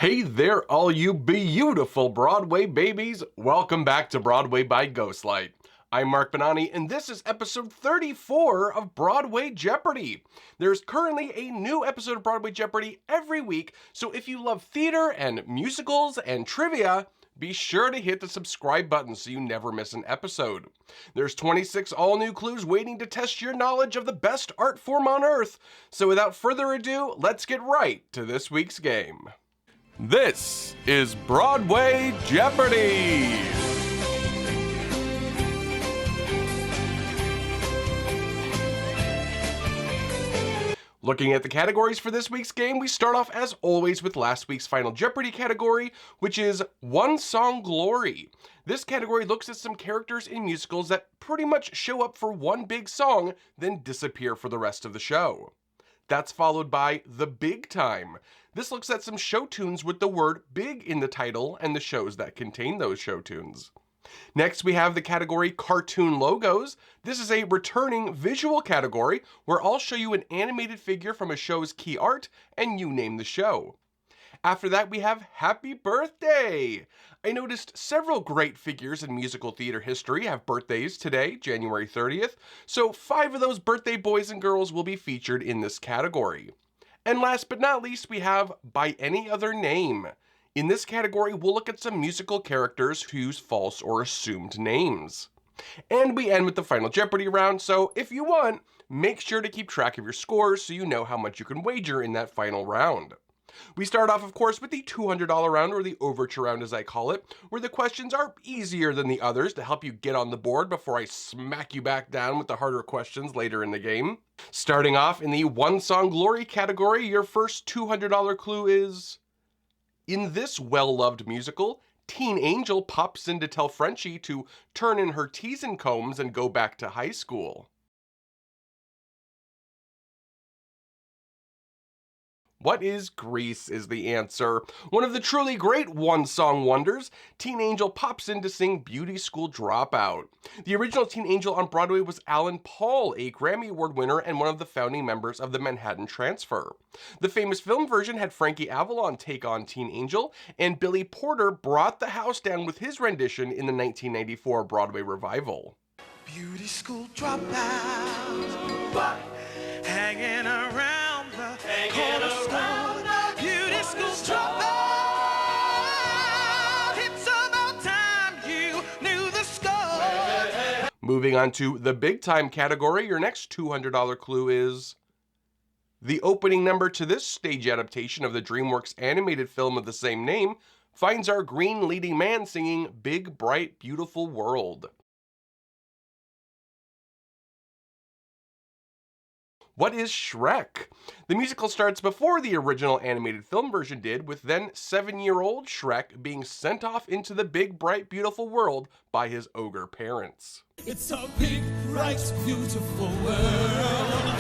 Hey there, all you beautiful Broadway babies. Welcome back to Broadway by Ghostlight. I'm Mark Bonanni, and this is episode 34 of Broadway Jeopardy. There's currently a new episode of Broadway Jeopardy every week, so if you love theater and musicals and trivia, be sure to hit the subscribe button so you never miss an episode. There's 26 all-new clues waiting to test your knowledge of the best art form on Earth. So without further ado, let's get right to this week's game. This is Broadway Jeopardy! Looking at the categories for this week's game, we start off as always with last week's Final Jeopardy category, which is One Song Glory. This category looks at some characters in musicals that pretty much show up for one big song, then disappear for the rest of the show. That's followed by The Big Time. This looks at some show tunes with the word big in the title and the shows that contain those show tunes. Next, we have the category Cartoon Logos. This is a returning visual category where I'll show you an animated figure from a show's key art and you name the show. After that, we have Happy Birthday! I noticed several great figures in musical theater history have birthdays today, January 30th, so 5 of those birthday boys and girls will be featured in this category. And last but not least, we have By Any Other Name. In this category, we'll look at some musical characters who use false or assumed names. And we end with the Final Jeopardy round, so if you want, make sure to keep track of your scores so you know how much you can wager in that final round. We start off, of course, with the $200 round, or the Overture round as I call it, where the questions are easier than the others to help you get on the board before I smack you back down with the harder questions later in the game. Starting off in the One Song Glory category, your first $200 clue is: in this well-loved musical, Teen Angel pops in to tell Frenchie to turn in her teas and combs and go back to high school. What is Grease is the answer. One of the truly great one-song wonders, Teen Angel pops in to sing Beauty School Dropout. The original Teen Angel on Broadway was Alan Paul, a Grammy Award winner and one of the founding members of the Manhattan Transfer. The famous film version had Frankie Avalon take on Teen Angel, and Billy Porter brought the house down with his rendition in the 1994 Broadway revival. Beauty school dropout, hanging around the corner store. Beauty school dropout, it's about time you knew the score. Moving on to the Big Time category, your next $200 clue is: the opening number to this stage adaptation of the DreamWorks animated film of the same name finds our green leading man singing Big Bright Beautiful World. What is Shrek? The musical starts before the original animated film version did, with then 7-year-old Shrek being sent off into the big, bright, beautiful world by his ogre parents. It's a big, bright, beautiful world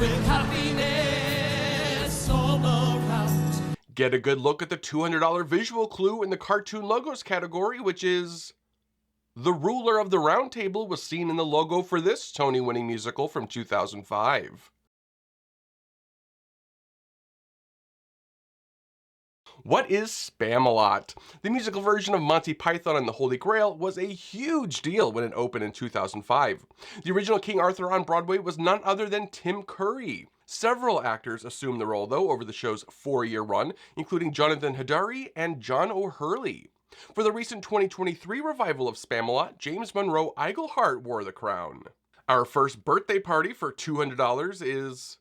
with happiness all around. Get a good look at the $200 visual clue in the Cartoon Logos category, which is: the ruler of the round table was seen in the logo for this Tony-winning musical from 2005. What is Spamalot? The musical version of Monty Python and the Holy Grail was a huge deal when it opened in 2005. The original King Arthur on Broadway was none other than Tim Curry. Several actors assumed the role, though, over the show's 4-year run, including Jonathan Hadary and John O'Hurley. For the recent 2023 revival of Spamalot, James Monroe Iglehart wore the crown. Our first birthday party for $200 is: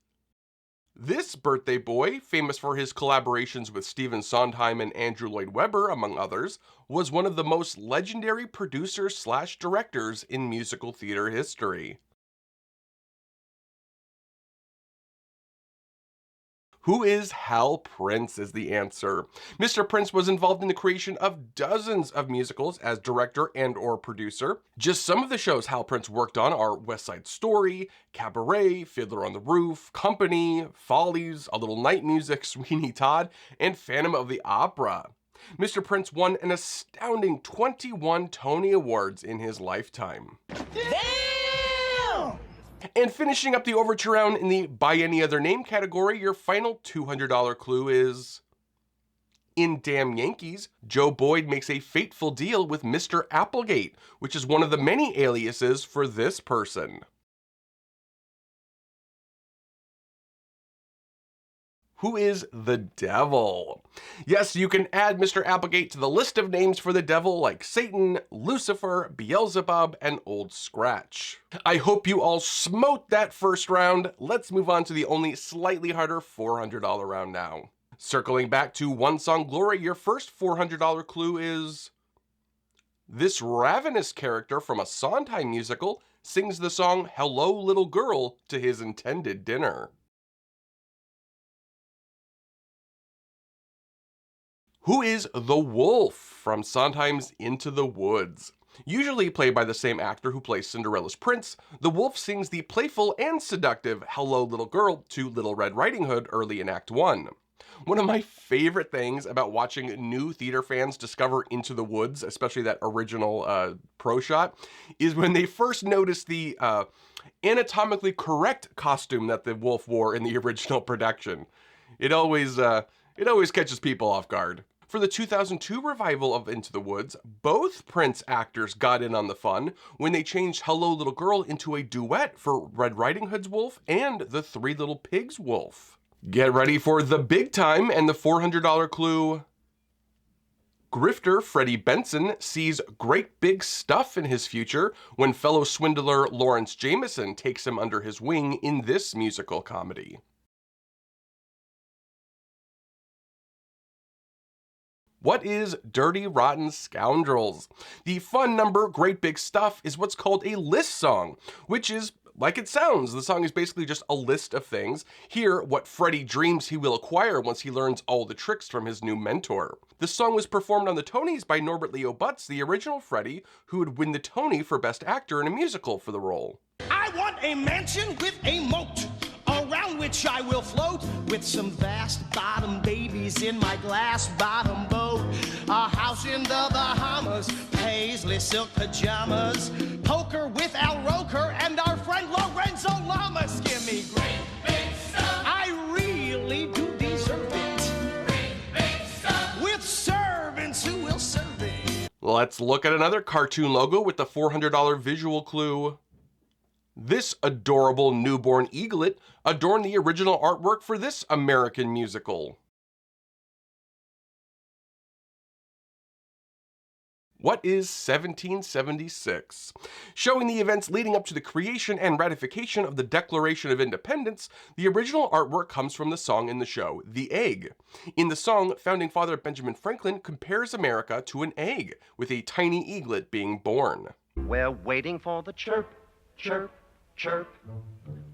this birthday boy, famous for his collaborations with Stephen Sondheim and Andrew Lloyd Webber, among others, was one of the most legendary producers/directors in musical theater history. Who is Hal Prince is the answer. Mr. Prince was involved in the creation of dozens of musicals as director and/or producer. Just some of the shows Hal Prince worked on are West Side Story, Cabaret, Fiddler on the Roof, Company, Follies, A Little Night Music, Sweeney Todd, and Phantom of the Opera. Mr. Prince won an astounding 21 Tony Awards in his lifetime. Damn! And finishing up the Overture round in the By Any Other Name category, your final $200 clue is: In Damn Yankees, Joe Boyd makes a fateful deal with Mr. Applegate, which is one of the many aliases for this person. Who is the devil? Yes, you can add Mr. Applegate to the list of names for the devil like Satan, Lucifer, Beelzebub, and Old Scratch. I hope you all smote that first round. Let's move on to the only slightly harder $400 round now. Circling back to One Song Glory, your first $400 clue is this ravenous character from a Sondheim musical sings the song Hello Little Girl to his intended dinner. Who is the wolf from Sondheim's Into the Woods? Usually played by the same actor who plays Cinderella's prince, the wolf sings the playful and seductive Hello Little Girl to Little Red Riding Hood early in Act 1. One of my favorite things about watching new theater fans discover Into the Woods, especially that original pro shot, is when they first notice the anatomically correct costume that the wolf wore in the original production. It always catches people off guard. For the 2002 revival of Into the Woods, both Prince actors got in on the fun when they changed Hello Little Girl into a duet for Red Riding Hood's wolf and the Three Little Pigs' wolf. Get ready for the big time and the $400 clue. Grifter Freddie Benson sees great big stuff in his future when fellow swindler Lawrence Jameson takes him under his wing in this musical comedy. What is Dirty Rotten Scoundrels? The fun number Great Big Stuff is what's called a list song, which is like it sounds. The song is basically just a list of things. Here, what Freddie dreams he will acquire once he learns all the tricks from his new mentor. The song was performed on the Tonys by Norbert Leo Butz, the original Freddie, who would win the Tony for Best Actor in a Musical for the role. I want a mansion with a moat, around which I will float, with some vast bottom babies in my glass bottom boat. A house in the Bahamas, paisley silk pajamas, poker with Al Roker and our friend Lorenzo Lamas. Give me great big stuff. I really do deserve it. Great big stuff. With servants who will serve it. Let's look at another cartoon logo with the $400 visual clue. This adorable newborn eaglet adorned the original artwork for this American musical. What is 1776? Showing the events leading up to the creation and ratification of the Declaration of Independence, the original artwork comes from the song in the show, The Egg. In the song, Founding Father Benjamin Franklin compares America to an egg, with a tiny eaglet being born. We're waiting for the chirp, chirp, chirp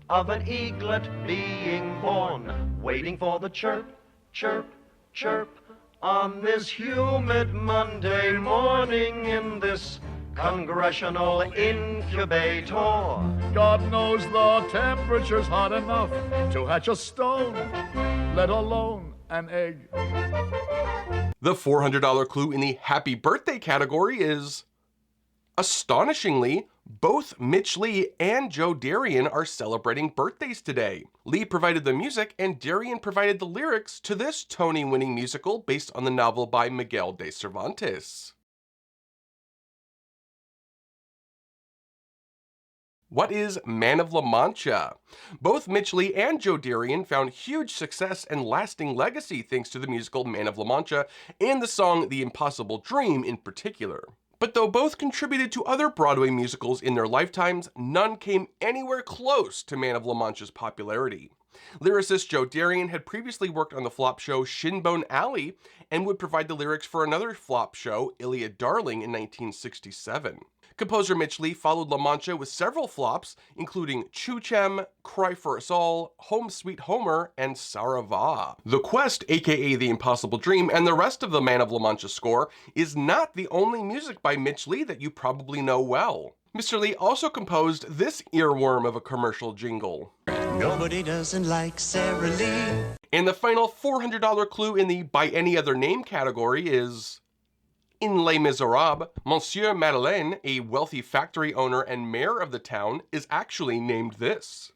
of an eaglet being born. Waiting for the chirp, chirp, chirp on this humid Monday morning in this congressional incubator. God knows the temperature's hot enough to hatch a stone, let alone an egg. The $400 clue in the Happy Birthday category is, astonishingly, both Mitch Lee and Joe Darien are celebrating birthdays today. Lee provided the music and Darien provided the lyrics to this Tony-winning musical based on the novel by Miguel de Cervantes. What is Man of La Mancha? Both Mitch Lee and Joe Darien found huge success and lasting legacy thanks to the musical Man of La Mancha and the song The Impossible Dream in particular. But though both contributed to other Broadway musicals in their lifetimes, none came anywhere close to Man of La Mancha's popularity. Lyricist Joe Darien had previously worked on the flop show Shinbone Alley and would provide the lyrics for another flop show, Iliad Darling, in 1967. Composer Mitch Lee followed La Mancha with several flops, including Choo Chem, Cry for Us All, Home Sweet Homer, and Sarava. The Quest, aka The Impossible Dream, and the rest of the Man of La Mancha score is not the only music by Mitch Lee that you probably know well. Mr. Lee also composed this earworm of a commercial jingle. Nobody doesn't like Sarah Lee. And the final $400 clue in the By Any Other Name category is, in Les Miserables, Monsieur Madeleine, a wealthy factory owner and mayor of the town, is actually named this.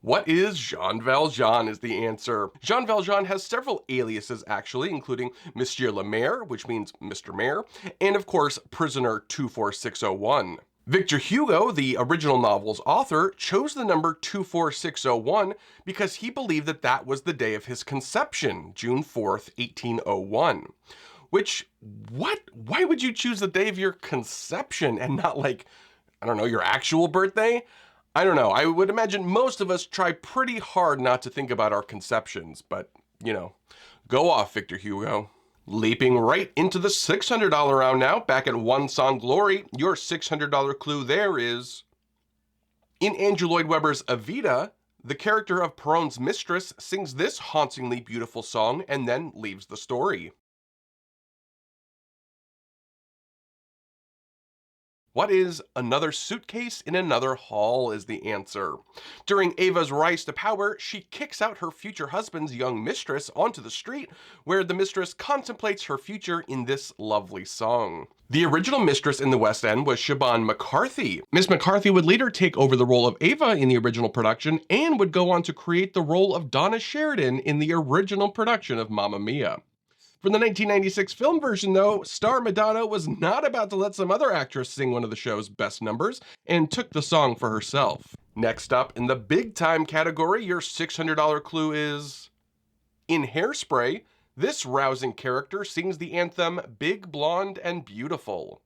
What is Jean Valjean is the answer. Jean Valjean has several aliases actually, including Monsieur le Maire, which means Mr. Mayor, and of course, Prisoner 24601. Victor Hugo, the original novel's author, chose the number 24601 because he believed that that was the day of his conception, June 4th, 1801. Which, what? Why would you choose the day of your conception and not like, I don't know, your actual birthday? I don't know. I would imagine most of us try pretty hard not to think about our conceptions, but, you know, go off, Victor Hugo. Leaping right into the $600 round now, back at One Song Glory, your $600 clue there is, in Andrew Lloyd Webber's Evita, the character of Perron's mistress sings this hauntingly beautiful song and then leaves the story. What is Another Suitcase in Another Hall is the answer. During Ava's rise to power, she kicks out her future husband's young mistress onto the street, where the mistress contemplates her future in this lovely song. The original mistress in the West End was Siobhan McCarthy. Miss McCarthy would later take over the role of Ava in the original production and would go on to create the role of Donna Sheridan in the original production of Mamma Mia. For the 1996 film version, though, star Madonna was not about to let some other actress sing one of the show's best numbers and took the song for herself. Next up, in the big time category, your $600 clue is, in Hairspray, this rousing character sings the anthem Big, Blonde, and Beautiful.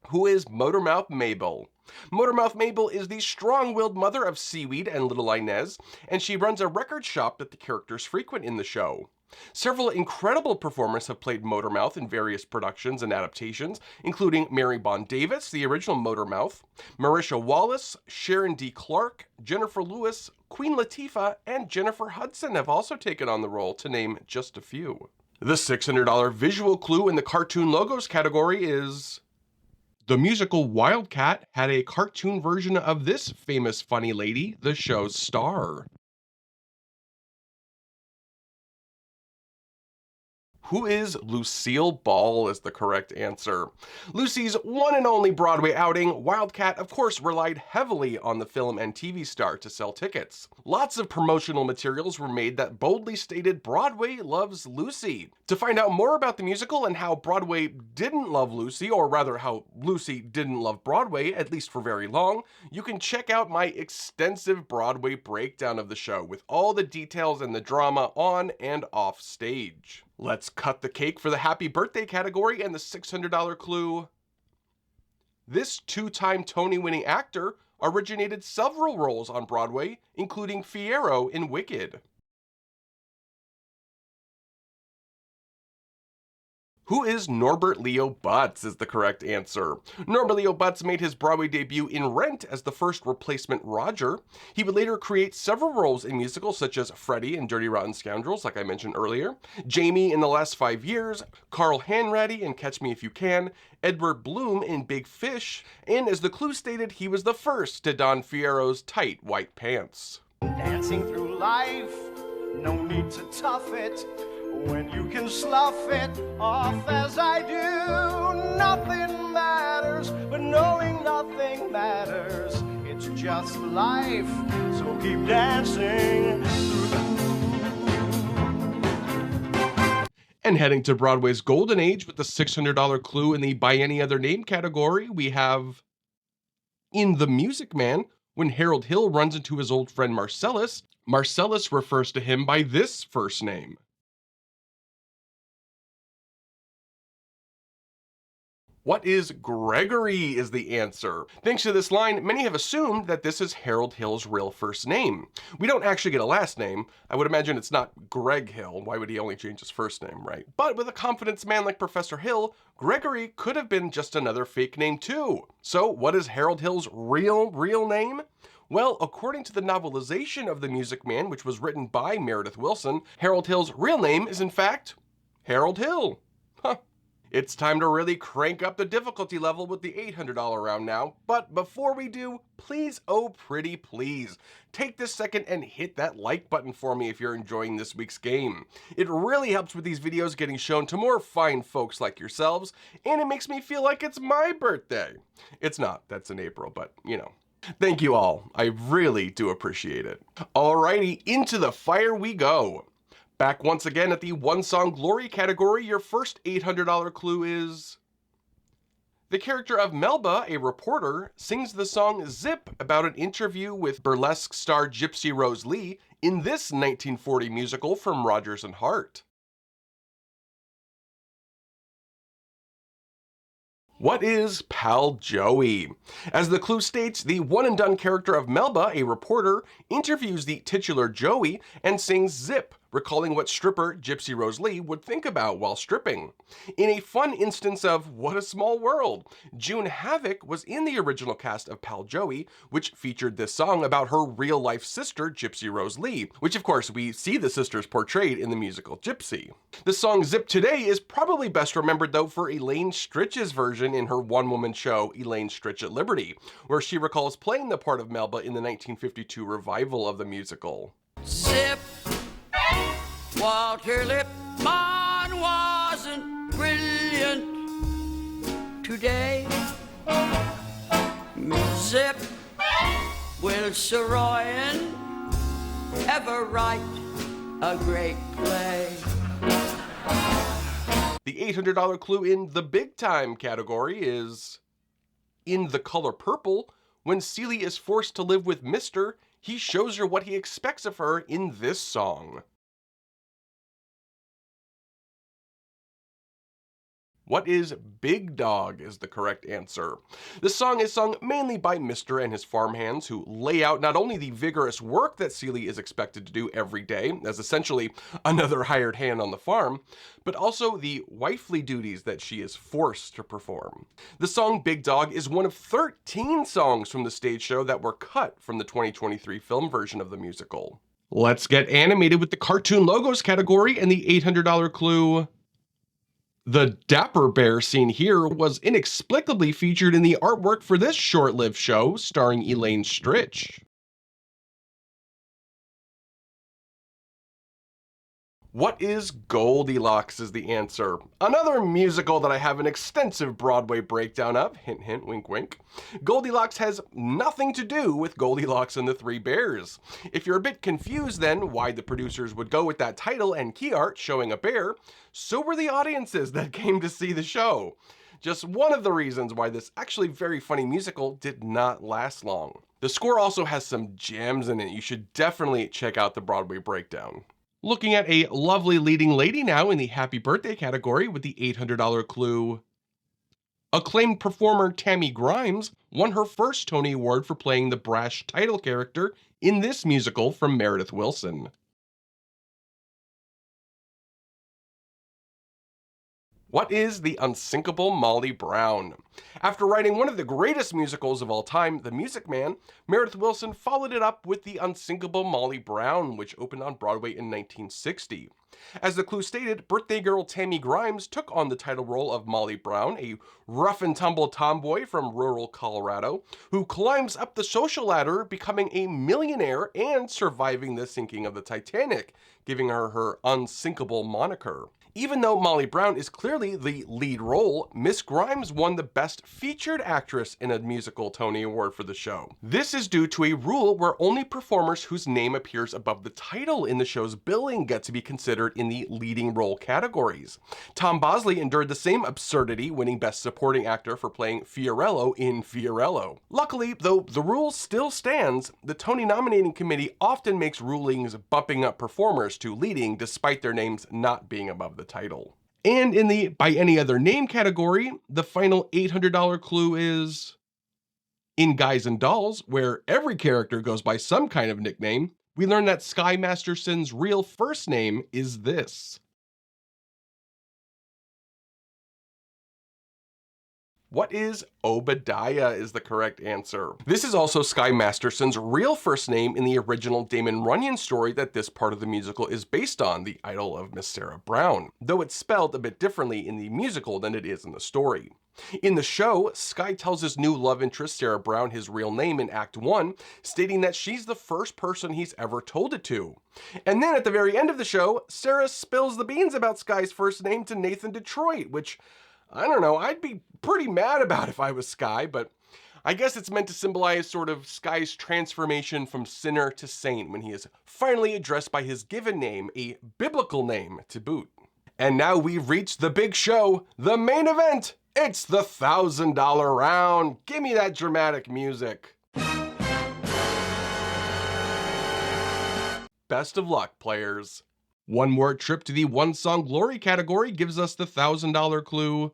Who is Motormouth Mabel? Motormouth Mabel is the strong-willed mother of Seaweed and Little Inez, and she runs a record shop that the characters frequent in the show. Several incredible performers have played Motormouth in various productions and adaptations, including Mary Bond Davis, the original Motormouth, Marisha Wallace, Sharon D. Clarke, Jennifer Lewis, Queen Latifah, and Jennifer Hudson have also taken on the role, to name just a few. The $600 visual clue in the cartoon logos category is, the musical Wildcat had a cartoon version of this famous funny lady, the show's star. Who is Lucille Ball is the correct answer. Lucy's one and only Broadway outing, Wildcat, of course, relied heavily on the film and TV star to sell tickets. Lots of promotional materials were made that boldly stated Broadway loves Lucy. To find out more about the musical and how Broadway didn't love Lucy, or rather how Lucy didn't love Broadway, at least for very long, you can check out my extensive Broadway breakdown of the show with all the details and the drama on and off stage. Let's cut the cake for the happy birthday category and the $600 clue. This two-time Tony-winning actor originated several roles on Broadway, including Fiyero in Wicked. Who is Norbert Leo Butz is the correct answer. Norbert Leo Butz made his Broadway debut in Rent as the first replacement Roger. He would later create several roles in musicals such as Freddie in Dirty Rotten Scoundrels, like I mentioned earlier, Jamie in The Last 5 Years, Carl Hanratty in Catch Me If You Can, Edward Bloom in Big Fish, and as the clue stated, he was the first to don Fiyero's tight white pants. Dancing through life, no need to tough it. When you can slough it off as I do, nothing matters, but knowing nothing matters. It's just life, so keep dancing through the... And heading to Broadway's golden age with the $600 clue in the By Any Other Name category, we have in The Music Man, when Harold Hill runs into his old friend Marcellus, Marcellus refers to him by this first name. What is Gregory is the answer. Thanks to this line, many have assumed that this is Harold Hill's real first name. We don't actually get a last name. I would imagine it's not Greg Hill. Why would he only change his first name, right? But with a confidence man like Professor Hill, Gregory could have been just another fake name too. So what is Harold Hill's real name? Well, according to the novelization of The Music Man, which was written by Meredith Willson, Harold Hill's real name is in fact Harold Hill. Huh. It's time to really crank up the difficulty level with the $800 round now, but before we do, please, oh pretty please, take this second and hit that like button for me if you're enjoying this week's game. It really helps with these videos getting shown to more fine folks like yourselves, and it makes me feel like it's my birthday. It's not, that's in April, but you know. Thank you all, I really do appreciate it. Alrighty, into the fire we go. Back once again at the One Song Glory category, your first $800 clue is... The character of Melba, a reporter, sings the song Zip about an interview with burlesque star Gypsy Rose Lee in this 1940 musical from Rodgers and Hart. What is Pal Joey? As the clue states, the one-and-done character of Melba, a reporter, interviews the titular Joey and sings Zip, recalling what stripper Gypsy Rose Lee would think about while stripping. In a fun instance of What a Small World, June Havoc was in the original cast of Pal Joey, which featured this song about her real-life sister, Gypsy Rose Lee, which of course we see the sisters portrayed in the musical Gypsy. The song Zip Today is probably best remembered though for Elaine Stritch's version in her one-woman show Elaine Stritch at Liberty, where she recalls playing the part of Melba in the 1952 revival of the musical. Zip, Walter Lippmann wasn't brilliant today. Zip, will Saroyan ever write a great play? The $800 clue in the big time category is... In The Color Purple, when Celie is forced to live with Mr., he shows her what he expects of her in this song. What is Big Dog is the correct answer. The song is sung mainly by Mr. and his farmhands, who lay out not only the vigorous work that Celie is expected to do every day, as essentially another hired hand on the farm, but also the wifely duties that she is forced to perform. The song Big Dog is one of 13 songs from the stage show that were cut from the 2023 film version of the musical. Let's get animated with the cartoon logos category and the $800 clue. The Dapper Bear scene here was inexplicably featured in the artwork for this short-lived show starring Elaine Stritch. What is Goldilocks is the answer. Another musical that I have an extensive Broadway breakdown of, hint hint, wink wink. Goldilocks has nothing to do with Goldilocks and the Three Bears. If you're a bit confused then why the producers would go with that title and key art showing a bear, so were the audiences that came to see the show. Just one of the reasons why this actually very funny musical did not last long. The score also has some gems in it. You should definitely check out the Broadway breakdown. Looking at a lovely leading lady now in the happy birthday category with the $800 clue. Acclaimed performer Tammy Grimes won her first Tony Award for playing the brash title character in this musical from Meredith Willson. What is The Unsinkable Molly Brown? After writing one of the greatest musicals of all time, The Music Man, Meredith Willson followed it up with The Unsinkable Molly Brown, which opened on Broadway in 1960. As the clue stated, birthday girl Tammy Grimes took on the title role of Molly Brown, a rough-and-tumble tomboy from rural Colorado, who climbs up the social ladder, becoming a millionaire and surviving the sinking of the Titanic, giving her her unsinkable moniker. Even though Molly Brown is clearly the lead role, Miss Grimes won the Best Featured Actress in a Musical Tony Award for the show. This is due to a rule where only performers whose name appears above the title in the show's billing get to be considered in the leading role categories. Tom Bosley endured the same absurdity, winning Best Supporting Actor for playing Fiorello in Fiorello. Luckily, though the rule still stands, the Tony nominating committee often makes rulings bumping up performers to leading despite their names not being above the title. And in the by any other name category, the final $800 clue is... In Guys and Dolls, where every character goes by some kind of nickname, we learn that Sky Masterson's real first name is this. What is Obadiah is the correct answer. This is also Sky Masterson's real first name in the original Damon Runyon story that this part of the musical is based on, The Idol of Miss Sarah Brown, though it's spelled a bit differently in the musical than it is in the story. In the show, Sky tells his new love interest Sarah Brown his real name in Act 1, stating that she's the first person he's ever told it to. And then at the very end of the show, Sarah spills the beans about Sky's first name to Nathan Detroit, which, I don't know, I'd be pretty mad about if I was Sky, but I guess it's meant to symbolize sort of Sky's transformation from sinner to saint when he is finally addressed by his given name, a biblical name to boot. And now we've reached the big show, the main event. It's the $1,000 round. Give me that dramatic music. Best of luck, players. One more trip to the One Song Glory category gives us the $1,000 clue.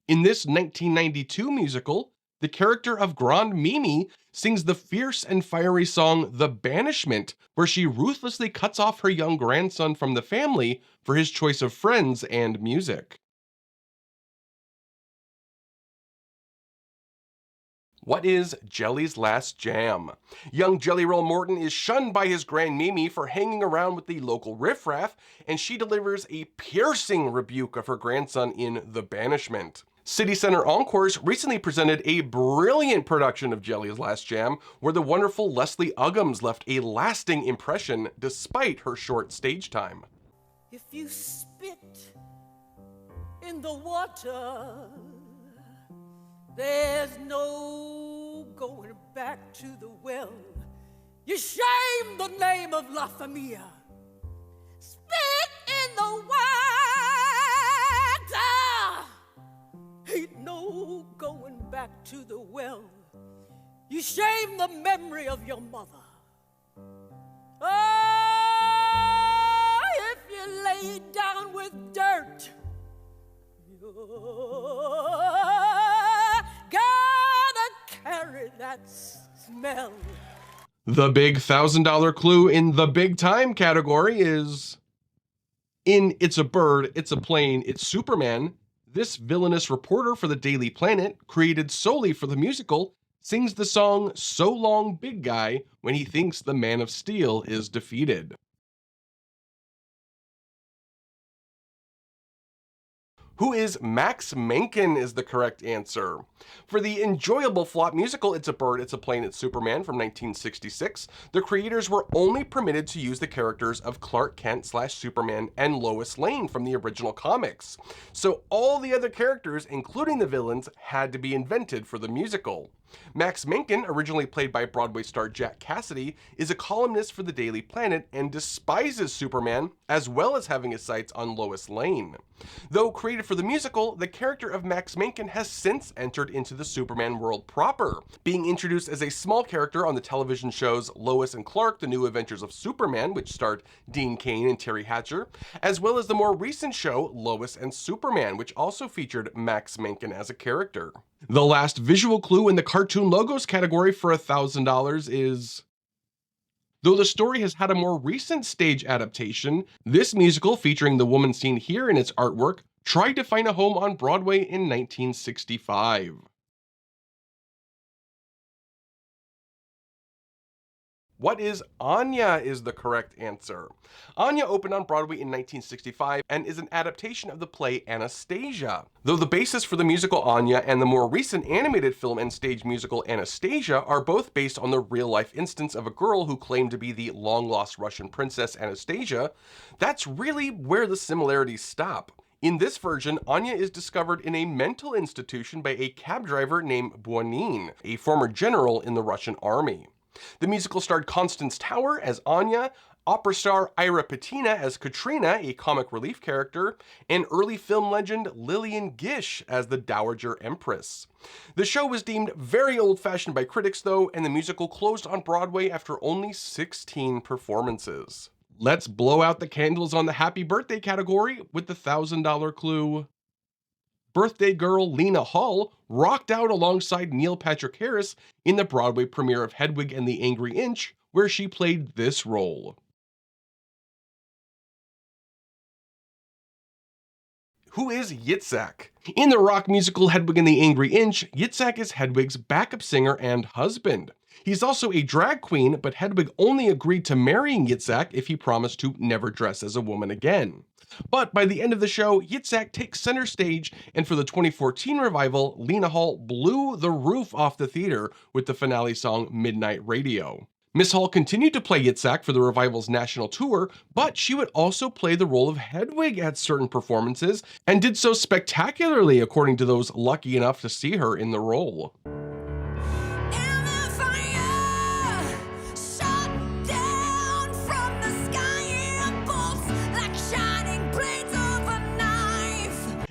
In this 1992 musical, the character of Grande Mimi sings the fierce and fiery song The Banishment, where she ruthlessly cuts off her young grandson from the family for his choice of friends and music. What is Jelly's last jam? Young Jelly Roll Morton is shunned by his Grand Mimi for hanging around with the local riffraff, and she delivers a piercing rebuke of her grandson in The Banishment. City Center Encores recently presented a brilliant production of Jelly's Last Jam, where the wonderful Leslie Uggams left a lasting impression despite her short stage time. If you spit in the water, there's no going back to the well. You shame the name of La Familia. Spit in the water. Ain't no going back to the well. You shame the memory of your mother. Oh, if you lay down with dirt, you're gonna carry that smell. The big $1,000 clue in the big time category is in It's a Bird, It's a Plane, It's Superman. This villainous reporter for the Daily Planet, created solely for the musical, sings the song So Long Big Guy when he thinks the Man of Steel is defeated. Who is Max Menken is the correct answer. For the enjoyable flop musical It's a Bird, It's a Plane, It's Superman from 1966, the creators were only permitted to use the characters of Clark Kent / Superman and Lois Lane from the original comics. So all the other characters, including the villains, had to be invented for the musical. Max Menken, originally played by Broadway star Jack Cassidy, is a columnist for the Daily Planet and despises Superman, as well as having his sights on Lois Lane. Though created for the musical, the character of Max Menken has since entered into the Superman world proper, being introduced as a small character on the television shows Lois and Clark, The New Adventures of Superman, which starred Dean Cain and Terry Hatcher, as well as the more recent show Lois and Superman, which also featured Max Menken as a character. The last visual clue in the cartoon logos category for $1,000 is, though the story has had a more recent stage adaptation, this musical featuring the woman seen here in its artwork tried to find a home on Broadway in 1965. What is Anya is the correct answer. Anya opened on Broadway in 1965 and is an adaptation of the play Anastasia. Though the basis for the musical Anya and the more recent animated film and stage musical Anastasia are both based on the real-life instance of a girl who claimed to be the long-lost Russian princess Anastasia, that's really where the similarities stop. In this version, Anya is discovered in a mental institution by a cab driver named Buanin, a former general in the Russian army. The musical starred Constance Tower as Anya, opera star Ira Petina as Katrina, a comic relief character, and early film legend Lillian Gish as the Dowager Empress. The show was deemed very old-fashioned by critics though, and the musical closed on Broadway after only 16 performances. Let's blow out the candles on the happy birthday category with the $1,000 clue. Birthday girl Lena Hull rocked out alongside Neil Patrick Harris in the Broadway premiere of Hedwig and the Angry Inch, where she played this role. Who is Yitzhak? In the rock musical Hedwig and the Angry Inch, Yitzhak is Hedwig's backup singer and husband. He's also a drag queen, but Hedwig only agreed to marrying Yitzhak if he promised to never dress as a woman again. But by the end of the show, Yitzhak takes center stage, and for the 2014 revival, Lena Hall blew the roof off the theater with the finale song Midnight Radio. Miss Hall continued to play Yitzhak for the revival's national tour, but she would also play the role of Hedwig at certain performances, and did so spectacularly according to those lucky enough to see her in the role.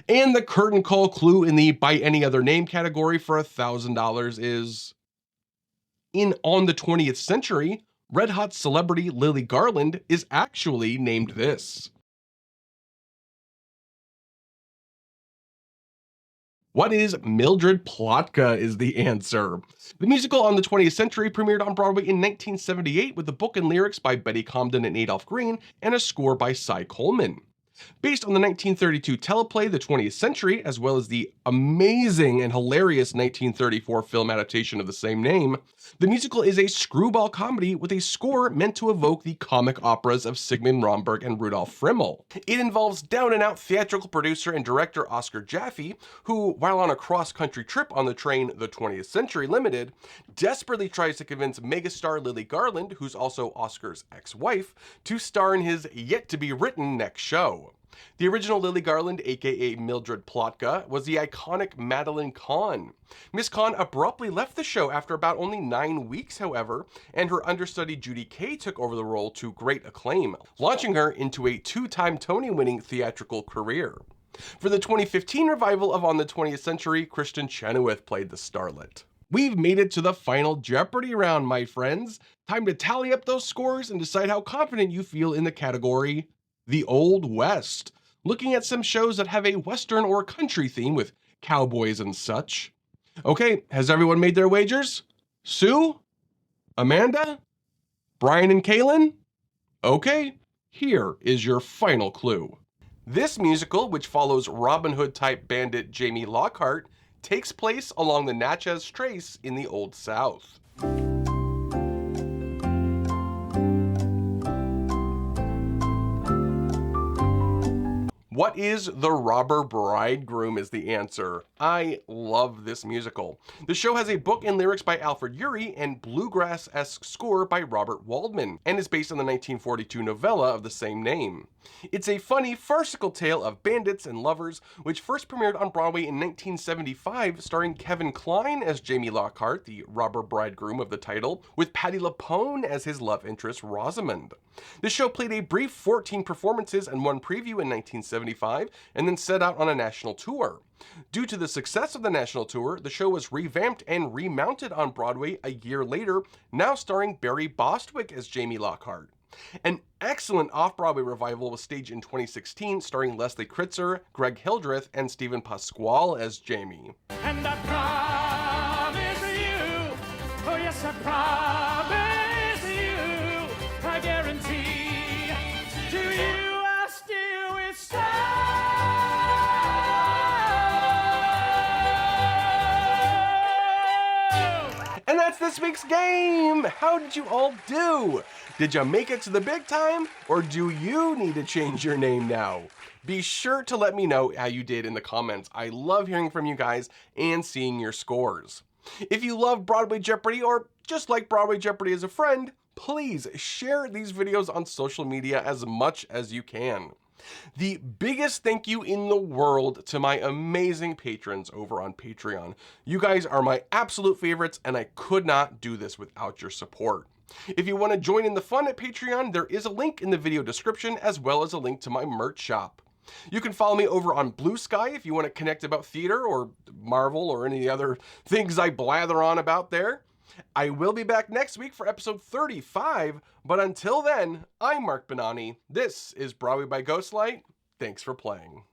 And the curtain call clue in the by any other name category for $1,000 is, in On the 20th Century, Red Hot celebrity Lily Garland is actually named this. What is Mildred Plotka is the answer. The musical On the 20th Century premiered on Broadway in 1978 with the book and lyrics by Betty Comden and Adolph Green and a score by Cy Coleman. Based on the 1932 teleplay The 20th Century, as well as the amazing and hilarious 1934 film adaptation of the same name, the musical is a screwball comedy with a score meant to evoke the comic operas of Sigmund Romberg and Rudolf Frimmel. It involves down-and-out theatrical producer and director Oscar Jaffe, who, while on a cross-country trip on the train The 20th Century Limited, desperately tries to convince megastar Lily Garland, who's also Oscar's ex-wife, to star in his yet-to-be-written next show. The original Lily Garland, aka Mildred Plotka, was the iconic Madeline Kahn. Miss Kahn abruptly left the show after about only 9 weeks, however, and her understudy Judy Kaye took over the role to great acclaim, launching her into a 2-time Tony-winning theatrical career. For the 2015 revival of On the 20th Century, Kristen Chenoweth played the starlet. We've made it to the final Jeopardy round, my friends. Time to tally up those scores and decide how confident you feel in the category The Old West, looking at some shows that have a Western or country theme with cowboys and such. Okay, has everyone made their wagers? Sue? Amanda? Brian and Kaylin? Okay, here is your final clue. This musical, which follows Robin Hood-type bandit Jamie Lockhart, takes place along the Natchez Trace in the Old South. What is The Robber Bridegroom is the answer. I love this musical. The show has a book and lyrics by Alfred Urey and bluegrass-esque score by Robert Waldman, and is based on the 1942 novella of the same name. It's a funny, farcical tale of bandits and lovers, which first premiered on Broadway in 1975, starring Kevin Kline as Jamie Lockhart, the robber bridegroom of the title, with Patti LuPone as his love interest Rosamund. The show played a brief 14 performances and 1 preview in 1975, and then set out on a national tour. Due to the success of the national tour, the show was revamped and remounted on Broadway a year later, now starring Barry Bostwick as Jamie Lockhart. An excellent off-Broadway revival was staged in 2016, starring Leslie Kritzer, Greg Hildreth, and Stephen Pasquale as Jamie. And I promise you, oh yes, I promise you, I guarantee to you I still will stand. And that's this week's game! How did you all do? Did you make it to the big time, or do you need to change your name now? Be sure to let me know how you did in the comments. I love hearing from you guys and seeing your scores. If you love Broadway Jeopardy, or just like Broadway Jeopardy as a friend, please share these videos on social media as much as you can. The biggest thank you in the world to my amazing patrons over on Patreon. You guys are my absolute favorites, and I could not do this without your support. If you want to join in the fun at Patreon, there is a link in the video description, as well as a link to my merch shop. You can follow me over on Blue Sky if you want to connect about theater or Marvel or any other things I blather on about there. I will be back next week for episode 35, but until then, I'm Mark Benani. This is Broadway by Ghostlight. Thanks for playing.